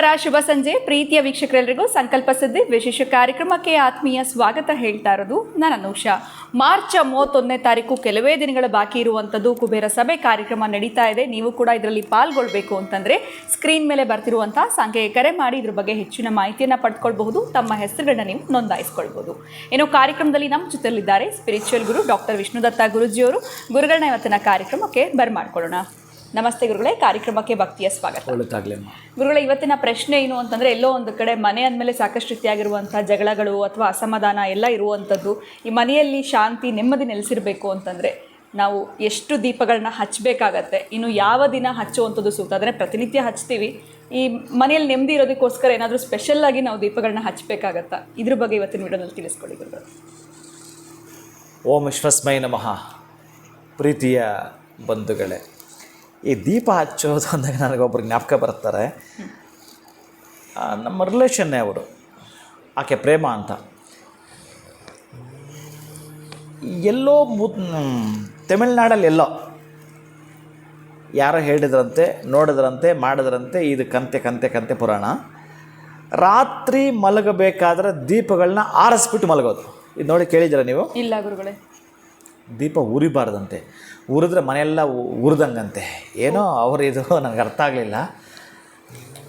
ನಮಸ್ಕಾರ, ಶುಭ ಸಂಜೆ ಪ್ರೀತಿಯ ವೀಕ್ಷಕರೆಲ್ಲರಿಗೂ ಸಂಕಲ್ಪ ಸಿದ್ಧಿ ವಿಶೇಷ ಕಾರ್ಯಕ್ರಮಕ್ಕೆ ಆತ್ಮೀಯ ಸ್ವಾಗತ ಹೇಳ್ತಾ ಇರೋದು ನಾನು ಅನುಷಾ. ಮಾರ್ಚ್ 31ನೇ ತಾರೀಕು ಕೆಲವೇ ದಿನಗಳ ಬಾಕಿ ಇರುವಂಥದ್ದು ಕುಬೇರ ಸಭೆ ಕಾರ್ಯಕ್ರಮ ನಡೀತಾ ಇದೆ. ನೀವು ಕೂಡ ಇದರಲ್ಲಿ ಪಾಲ್ಗೊಳ್ಬೇಕು ಅಂತಂದರೆ ಸ್ಕ್ರೀನ್ ಮೇಲೆ ಬರ್ತಿರುವಂಥ ಸಂಖ್ಯೆಗೆ ಕರೆ ಮಾಡಿ ಇದ್ರ ಬಗ್ಗೆ ಹೆಚ್ಚಿನ ಮಾಹಿತಿಯನ್ನು ಪಡ್ಕೊಳ್ಬಹುದು. ತಮ್ಮ ಹೆಸರುಗಳನ್ನ ನೀವು ನೋಂದಾಯಿಸ್ಕೊಳ್ಬಹುದು. ಏನೋ ಕಾರ್ಯಕ್ರಮದಲ್ಲಿ ನಮ್ಮ ಜೊತೆಯಲ್ಲಿದ್ದಾರೆ ಸ್ಪಿರಿಚುವಲ್ ಗುರು ಡಾಕ್ಟರ್ ವಿಷ್ಣುದತ್ತ ಗುರುಜಿಯವರು. ಗುರುಗಳನ್ನ ಇವತ್ತಿನ ಕಾರ್ಯಕ್ರಮಕ್ಕೆ ಬರ್ಮಾಡ್ಕೊಳ್ಳೋಣ. ನಮಸ್ತೆ ಗುರುಗಳೇ, ಕಾರ್ಯಕ್ರಮಕ್ಕೆ ಭಕ್ತಿಯ ಸ್ವಾಗತ. ಗುರುಗಳೇ, ಇವತ್ತಿನ ಪ್ರಶ್ನೆ ಏನು ಅಂತಂದರೆ, ಎಲ್ಲೋ ಒಂದು ಕಡೆ ಮನೆ ಅಂದಮೇಲೆ ಸಾಕಷ್ಟು ರೀತಿಯಾಗಿರುವಂಥ ಜಗಳಗಳು ಅಥವಾ ಅಸಮಾಧಾನ ಎಲ್ಲ ಇರುವಂಥದ್ದು. ಈ ಮನೆಯಲ್ಲಿ ಶಾಂತಿ ನೆಮ್ಮದಿ ನೆಲೆಸಿರಬೇಕು ಅಂತಂದರೆ ನಾವು ಎಷ್ಟು ದೀಪಗಳನ್ನ ಹಚ್ಚಬೇಕಾಗತ್ತೆ, ಇನ್ನು ಯಾವ ದಿನ ಹಚ್ಚುವಂಥದ್ದು ಸೂಕ್ತ? ಅಂದರೆ ಪ್ರತಿನಿತ್ಯ ಹಚ್ತೀವಿ, ಈ ಮನೆಯಲ್ಲಿ ನೆಮ್ಮದಿ ಇರೋದಕ್ಕೋಸ್ಕರ ಏನಾದರೂ ಸ್ಪೆಷಲ್ಲಾಗಿ ನಾವು ದೀಪಗಳನ್ನ ಹಚ್ಚಬೇಕಾಗತ್ತಾ? ಇದ್ರ ಬಗ್ಗೆ ಇವತ್ತಿನ ವಿಡಿಯೋದಲ್ಲಿ ತಿಳಿಸ್ಕೊಡಿ ಗುರುಗಳು. ಓಂ ವಿಶ್ವಸ್ಮೈ ನಮಃ. ಪ್ರೀತಿಯ ಬಂಧುಗಳೇ, ಈ ದೀಪ ಹಚ್ಚೋದು ಅಂದಾಗ ನನಗೊಬ್ಬರು ಜ್ಞಾಪಕ ಬರ್ತಾರೆ. ನಮ್ಮ ರಿಲೇಷನ್ನೇ ಅವರು, ಆಕೆ ಪ್ರೇಮ ಅಂತ. ಎಲ್ಲೋ ತಮಿಳ್ನಾಡಲ್ಲಿ ಎಲ್ಲೋ ಯಾರೋ ಹೇಳಿದ್ರಂತೆ, ನೋಡಿದ್ರಂತೆ, ಮಾಡಿದ್ರಂತೆ. ಇದು ಕಂತೆ ಪುರಾಣ. ರಾತ್ರಿ ಮಲಗಬೇಕಾದ್ರೆ ದೀಪಗಳನ್ನ ಆರಿಸ್ಬಿಟ್ಟು ಮಲಗೋದು. ಇದು ನೋಡಿ, ಕೇಳಿದ್ದೀರಾ ನೀವು? ಇಲ್ಲ ಗುರುಗಳೇ. ದೀಪ ಉರಿಬಾರ್ದಂತೆ, ಉರಿದ್ರೆ ಮನೆಯೆಲ್ಲ ಉರಿದಂಗಂತೆ. ಏನೋ ಅವರು ಇದು ನನಗೆ ಅರ್ಥ ಆಗಲಿಲ್ಲ.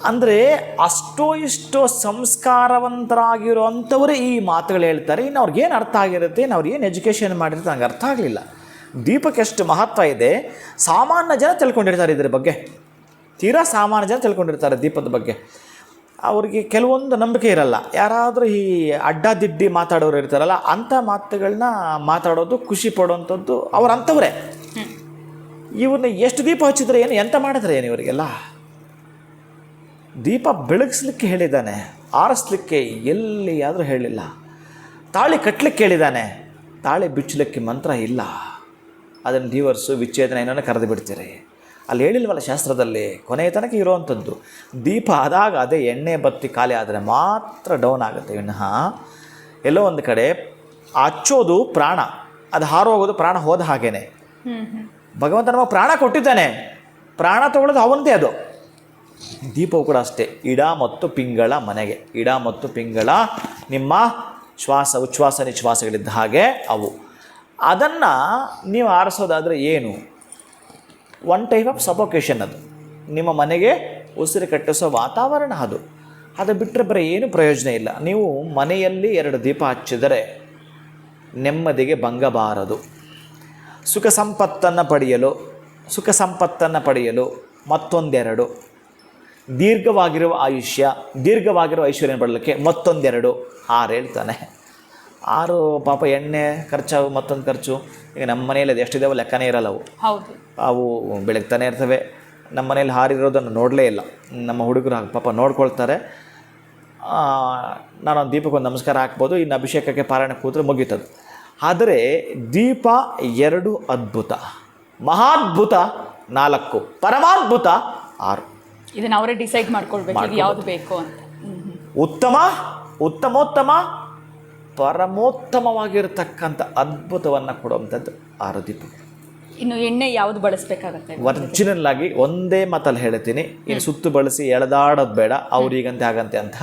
ಅಂದರೆ ಅಷ್ಟೋ ಇಷ್ಟೋ ಸಂಸ್ಕಾರವಂತರಾಗಿರೋ ಅಂಥವರೇ ಈ ಮಾತುಗಳು ಹೇಳ್ತಾರೆ. ಇನ್ನು ಅವ್ರಿಗೇನು ಅರ್ಥ ಆಗಿರುತ್ತೆ, ಇನ್ನು ಅವ್ರು ಏನು ಎಜುಕೇಷನ್ ಮಾಡಿರುತ್ತೆ ನನಗೆ ಅರ್ಥ ಆಗಲಿಲ್ಲ. ದೀಪಕ್ಕೆ ಎಷ್ಟು ಮಹತ್ವ ಇದೆ ಸಾಮಾನ್ಯ ಜನ ತಿಳ್ಕೊಂಡಿರ್ತಾರೆ. ಇದ್ರ ಬಗ್ಗೆ ತೀರಾ ಸಾಮಾನ್ಯ ಜನ ತಿಳ್ಕೊಂಡಿರ್ತಾರೆ ದೀಪದ ಬಗ್ಗೆ. ಅವ್ರಿಗೆ ಕೆಲವೊಂದು ನಂಬಿಕೆ ಇರಲ್ಲ. ಯಾರಾದರೂ ಈ ಅಡ್ಡಾದಿಡ್ಡಿ ಮಾತಾಡೋರು ಇರ್ತಾರಲ್ಲ, ಅಂಥ ಮಾತುಗಳನ್ನ ಮಾತಾಡೋದು, ಖುಷಿ ಪಡೋವಂಥದ್ದು ಅವ್ರು ಅಂಥವ್ರೆ. ಇವ್ರನ್ನ ಎಷ್ಟು ದೀಪ ಹಚ್ಚಿದ್ರೆ ಏನು, ಎಂತ ಮಾಡಿದ್ರೆ ಏನು ಇವರಿಗೆಲ್ಲ? ದೀಪ ಬೆಳಗಿಸ್ಲಿಕ್ಕೆ ಹೇಳಿದ್ದಾನೆ, ಆರಿಸ್ಲಿಕ್ಕೆ ಎಲ್ಲಿಯಾದರೂ ಹೇಳಿಲ್ಲ. ತಾಳಿ ಕಟ್ಟಲಿಕ್ಕೆ ಹೇಳಿದ್ದಾನೆ, ತಾಳಿ ಬಿಚ್ಚಲಿಕ್ಕೆ ಮಂತ್ರ ಇಲ್ಲ. ಅದನ್ನು ಡಿವೋರ್ಸು, ವಿಚ್ಛೇದನ ಏನೋ ಕರೆದು ಬಿಡ್ತೀರಿ. ಅಲ್ಲಿ ಹೇಳಿಲ್ವಲ್ಲ ಶಾಸ್ತ್ರದಲ್ಲಿ, ಕೊನೆಯ ತನಕ ಇರೋವಂಥದ್ದು. ದೀಪ ಆದಾಗ ಅದೇ ಎಣ್ಣೆ ಬತ್ತಿ ಖಾಲಿ ಆದರೆ ಮಾತ್ರ ಡೌನ್ ಆಗುತ್ತೆ. ವಿನಃ ಎಲ್ಲೋ ಒಂದು ಕಡೆ ಹಚ್ಚೋದು ಪ್ರಾಣ, ಅದು ಹಾರೋಗೋದು ಪ್ರಾಣ ಹೋದ ಹಾಗೇನೆ. ಭಗವಂತ ನಮಗೆ ಪ್ರಾಣ ಕೊಟ್ಟಿದ್ದಾನೆ, ಪ್ರಾಣ ತಗೊಳ್ಳೋದು ಅವನದೇ. ಅದು ದೀಪವು ಕೂಡ ಅಷ್ಟೇ. ಇಡ ಮತ್ತು ಪಿಂಗಳ ಮನೆಗೆ. ಇಡ ಮತ್ತು ಪಿಂಗಳ ನಿಮ್ಮ ಶ್ವಾಸ, ಉಚ್ಛ್ವಾಸ ನಿಶ್ವಾಸಗಳಿದ್ದ ಹಾಗೆ ಅವು. ಅದನ್ನು ನೀವು ಆರಿಸೋದಾದರೆ ಏನು, ಒನ್ ಟೈಪ್ ಆಫ್ ಸಫೋಕೇಶನ್. ಅದು ನಿಮ್ಮ ಮನೆಗೆ ಉಸಿರು ಕಟ್ಟಿಸೋ ವಾತಾವರಣ. ಅದು ಬಿಟ್ಟರೆ ಬರೀ ಏನು ಪ್ರಯೋಜನ ಇಲ್ಲ. ನೀವು ಮನೆಯಲ್ಲಿ 2 ದೀಪ ಹಚ್ಚಿದರೆ ನೆಮ್ಮದಿಗೆ ಭಂಗ ಬಾರದು. ಸುಖ ಸಂಪತ್ತನ್ನು ಪಡೆಯಲು ಮತ್ತೊಂದೆರಡು, ದೀರ್ಘವಾಗಿರುವ ಆಯುಷ್ಯ, ದೀರ್ಘವಾಗಿರುವ ಐಶ್ವರ್ಯ ಪಡಲಿಕ್ಕೆ ಮತ್ತೊಂದೆರಡು. 6 ಹೇಳ್ತಾನೆ. 6 ಪಾಪ ಎಣ್ಣೆ ಖರ್ಚು, ಮತ್ತೊಂದು ಖರ್ಚು. ಈಗ ನಮ್ಮ ಮನೆಯಲ್ಲಿ ಅದು ಎಷ್ಟಿದಾವೆ ಲೆಕ್ಕನೇ ಇರಲ್ಲ. ಅವು ಬೆಳಗ್ತಾನೆ ಇರ್ತವೆ. ನಮ್ಮ ಮನೇಲಿ ಹಾರಿರೋದನ್ನು ನೋಡಲೇ ಇಲ್ಲ. ನಮ್ಮ ಹುಡುಗರು ಪಾಪ ನೋಡ್ಕೊಳ್ತಾರೆ. ನಾನೊಂದು ದೀಪಕ್ಕೊಂದು ನಮಸ್ಕಾರ ಹಾಕ್ಬೋದು, ಇನ್ನು ಅಭಿಷೇಕಕ್ಕೆ ಪಾರಾಯಣ ಕೂತ್ರೆ ಮುಗೀತದು. ಆದರೆ ದೀಪ 2 ಅದ್ಭುತ, ಮಹಾದ್ಭುತ 4, ಪರಮಾದ್ಭುತ 6. ಇದನ್ನು ಅವರೇ ಡಿಸೈಡ್ ಮಾಡ್ಕೊಳ್ಬೇಕು ಯಾವುದು ಬೇಕು ಅಂತ. ಉತ್ತಮೋತ್ತಮ ಪರಮೋತ್ತಮವಾಗಿರತಕ್ಕಂಥ ಅದ್ಭುತವನ್ನು ಕೊಡುವಂಥದ್ದು 6 ದೀಪಗಳು. ಇನ್ನು ಎಣ್ಣೆ ಯಾವುದು ಬಳಸಬೇಕಾಗತ್ತೆ? ಒರಿಜಿನಲ್ ಆಗಿ ಒಂದೇ ಮಾತಲ್ಲಿ ಹೇಳ್ತೀನಿ, ಇನ್ನು ಸುತ್ತು ಬಳಸಿ ಎಳೆದಾಡೋದು ಬೇಡ. ಅವ್ರೀಗಂತೆ ಹಾಗಂತೆ ಅಂತ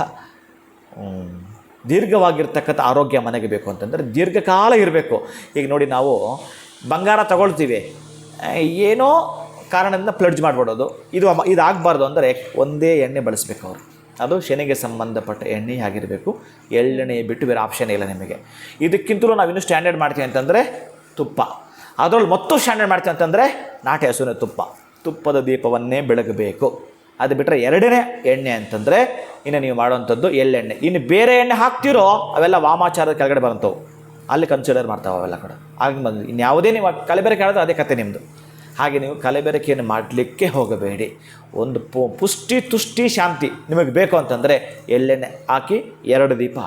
ದೀರ್ಘವಾಗಿರ್ತಕ್ಕಂಥ ಆರೋಗ್ಯ ಮನೆಗೆ ಬೇಕು ಅಂತಂದರೆ ದೀರ್ಘಕಾಲ ಇರಬೇಕು. ಈಗ ನೋಡಿ, ನಾವು ಬಂಗಾರ ತಗೊಳ್ತೀವಿ, ಏನೋ ಕಾರಣದಿಂದ ಪ್ಲಡ್ಜ್ ಮಾಡಿಬಿಡೋದು. ಇದಾಗಬಾರ್ದು ಅಂದರೆ ಒಂದೇ ಎಣ್ಣೆ ಬಳಸಬೇಕು ಅವರು. ಅದು ಶನಿಗೆ ಸಂಬಂಧಪಟ್ಟ ಎಣ್ಣೆ ಆಗಿರಬೇಕು. ಎಳ್ಳೆಣ್ಣೆ ಬಿಟ್ಟು ಬೇರೆ ಆಪ್ಷನ್ ಇಲ್ಲ ನಿಮಗೆ. ಇದಕ್ಕಿಂತಲೂ ನಾವು ಇನ್ನೂ ಸ್ಟ್ಯಾಂಡರ್ಡ್ ಮಾಡ್ತೀವಿ ಅಂತಂದರೆ ತುಪ್ಪ. ಅದರೊಳಗೆ ಮತ್ತು ಸ್ಟ್ಯಾಂಡರ್ಡ್ ಮಾಡ್ತೀವಿ ಅಂತಂದರೆ ನಾಟಿ ಹಸುವಿನ ತುಪ್ಪದ ದೀಪವನ್ನೇ ಬೆಳಗಬೇಕು. ಅದು ಬಿಟ್ಟರೆ 2ನೇ ಎಣ್ಣೆ ಅಂತಂದರೆ ಇನ್ನು ನೀವು ಮಾಡುವಂಥದ್ದು ಎಳ್ಳೆಣ್ಣೆ. ಇನ್ನು ಬೇರೆ ಎಣ್ಣೆ ಹಾಕ್ತಿರೋ ಅವೆಲ್ಲ ವಾಮಾಚಾರದ ಕೆಳಗಡೆ ಬರೋಂಥವು, ಅಲ್ಲಿ ಕನ್ಸಿಡರ್ ಮಾಡ್ತಾವೆ ಅವೆಲ್ಲ ಕೂಡ. ಆಗ ಬಂದು ಇನ್ಯಾವುದೇ ನೀವು ಕಲಬೆರಕೆ ಆಡೋದು ಅದೇ ಕತೆ ನಿಮ್ಮದು. ಹಾಗೆ ನೀವು ಕಲಬೆರಕೆಯನ್ನು ಮಾಡಲಿಕ್ಕೆ ಹೋಗಬೇಡಿ. ಒಂದು ತುಷ್ಟಿ ಶಾಂತಿ ನಿಮಗೆ ಬೇಕು ಅಂತಂದರೆ ಎಳ್ಳೆಣ್ಣೆ ಹಾಕಿ 2 ದೀಪ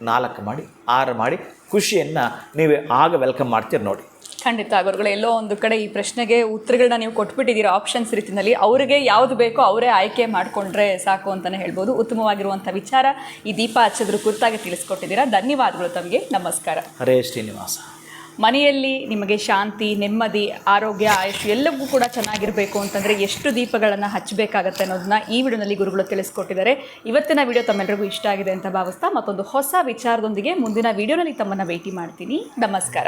4 ಮಾಡಿ 6 ಮಾಡಿ ಖುಷಿಯನ್ನು ನೀವೇ ಆಗ ವೆಲ್ಕಮ್ ಮಾಡ್ತೀರಿ ನೋಡಿ. ಖಂಡಿತ ಗುರುಗಳೇ, ಎಲ್ಲೋ ಒಂದು ಕಡೆ ಈ ಪ್ರಶ್ನೆಗೆ ಉತ್ತರಗಳನ್ನ ನೀವು ಕೊಟ್ಬಿಟ್ಟಿದ್ದೀರಾ ಆಪ್ಷನ್ಸ್ ರೀತಿಯಲ್ಲಿ. ಅವರಿಗೆ ಯಾವುದು ಬೇಕೋ ಅವರೇ ಆಯ್ಕೆ ಮಾಡಿಕೊಂಡ್ರೆ ಸಾಕು ಅಂತಲೇ ಹೇಳ್ಬೋದು. ಉತ್ತಮವಾಗಿರುವಂಥ ವಿಚಾರ ಈ ದೀಪ ಹಚ್ಚೋದ್ರ ಕುರಿತಾಗಿ ತಿಳಿಸ್ಕೊಟ್ಟಿದ್ದೀರಾ. ಧನ್ಯವಾದಗಳು ತಮಗೆ. ನಮಸ್ಕಾರ. ಹರೇ ಶ್ರೀನಿವಾಸ. ಮನೆಯಲ್ಲಿ ನಿಮಗೆ ಶಾಂತಿ, ನೆಮ್ಮದಿ, ಆರೋಗ್ಯ, ಆಯುಷ್ ಎಲ್ಲವೂ ಕೂಡ ಚೆನ್ನಾಗಿರಬೇಕು ಅಂತಂದರೆ ಎಷ್ಟು ದೀಪಗಳನ್ನು ಹಚ್ಚಬೇಕಾಗತ್ತೆ ಅನ್ನೋದನ್ನ ಈ ವಿಡಿಯೋನಲ್ಲಿ ಗುರುಗಳು ತಿಳಿಸ್ಕೊಟ್ಟಿದ್ದಾರೆ. ಇವತ್ತಿನ ವಿಡಿಯೋ ತಮ್ಮೆಲ್ಲರಿಗೂ ಇಷ್ಟ ಆಗಿದೆ ಅಂತ ಭಾವಿಸ್ತಾ ಮತ್ತೊಂದು ಹೊಸ ವಿಚಾರದೊಂದಿಗೆ ಮುಂದಿನ ವಿಡಿಯೋನಲ್ಲಿ ತಮ್ಮನ್ನು ಭೇಟಿ ಮಾಡ್ತೀನಿ. ನಮಸ್ಕಾರ.